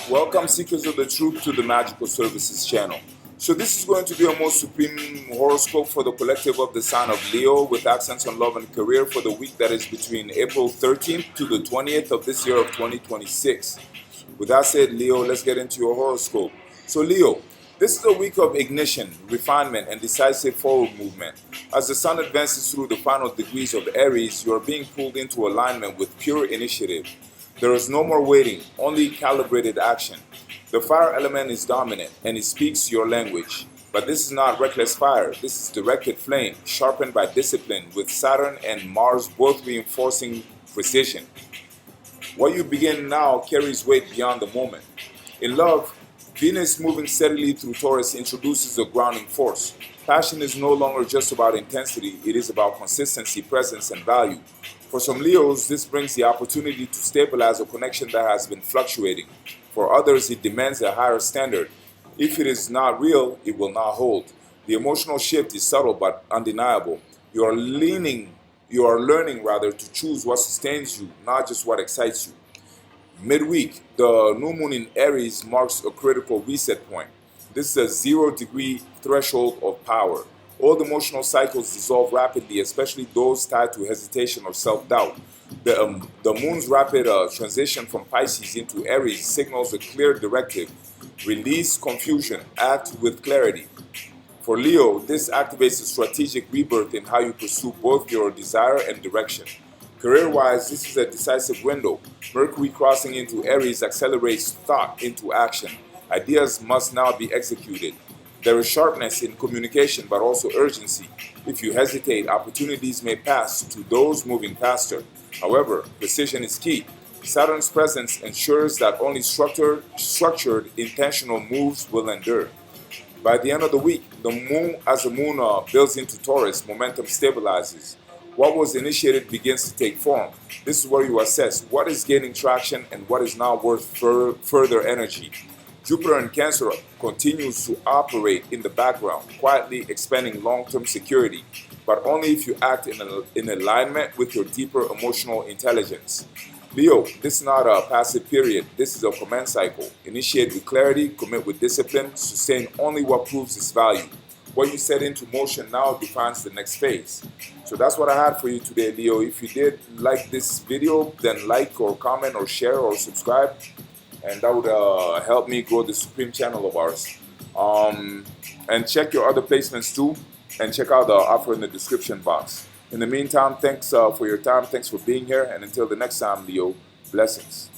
Welcome seekers of the truth to the Magical Services channel. So this is going to be a most supreme horoscope for the collective of the sign of Leo, with accents on love and career for the week that is between April 13th to the 20th of this year of 2026. With that said, Leo, let's get into your horoscope. So Leo, this is a week of ignition, refinement, and decisive forward movement. As the sun advances through the final degrees of Aries, you are being pulled into alignment with pure initiative. There is no more waiting, only calibrated action. The fire element is dominant, and it speaks your language. But this is not reckless fire, this is directed flame, sharpened by discipline, with Saturn and Mars both reinforcing precision. What you begin now carries weight beyond the moment. In love, Venus moving steadily through Taurus introduces a grounding force. Passion is no longer just about intensity, it is about consistency, presence, and value. For some Leos, this brings the opportunity to stabilize a connection that has been fluctuating. For others, it demands a higher standard. If it is not real, it will not hold. The emotional shift is subtle but undeniable. You are learning to choose what sustains you, not just what excites you. Midweek, the new moon in Aries marks a critical reset point. This is a 0-degree threshold of power. Old emotional cycles dissolve rapidly, especially those tied to hesitation or self-doubt. The moon's rapid transition from Pisces into Aries signals a clear directive. Release confusion, act with clarity. For Leo, this activates a strategic rebirth in how you pursue both your desire and direction. Career-wise, this is a decisive window. Mercury crossing into Aries accelerates thought into action. Ideas must now be executed. There is sharpness in communication, but also urgency. If you hesitate, opportunities may pass to those moving faster. However, precision is key. Saturn's presence ensures that only structured, intentional moves will endure. By the end of the week, as the moon builds into Taurus, momentum stabilizes. What was initiated begins to take form. This is where you assess what is gaining traction and what is now worth further energy. Jupiter in Cancer continues to operate in the background, quietly expanding long-term security, but only if you act in alignment with your deeper emotional intelligence. Leo, this is not a passive period, this is a command cycle. Initiate with clarity, commit with discipline, sustain only what proves its value. What you set into motion now defines the next phase. So that's what I had for you today, Leo. If you did like this video, then like or comment or share or subscribe, and that would help me grow the supreme channel of ours. And check your other placements too, and check out the offer in the description box. In the meantime, thanks for your time, thanks for being here, and until the next time, Leo, blessings.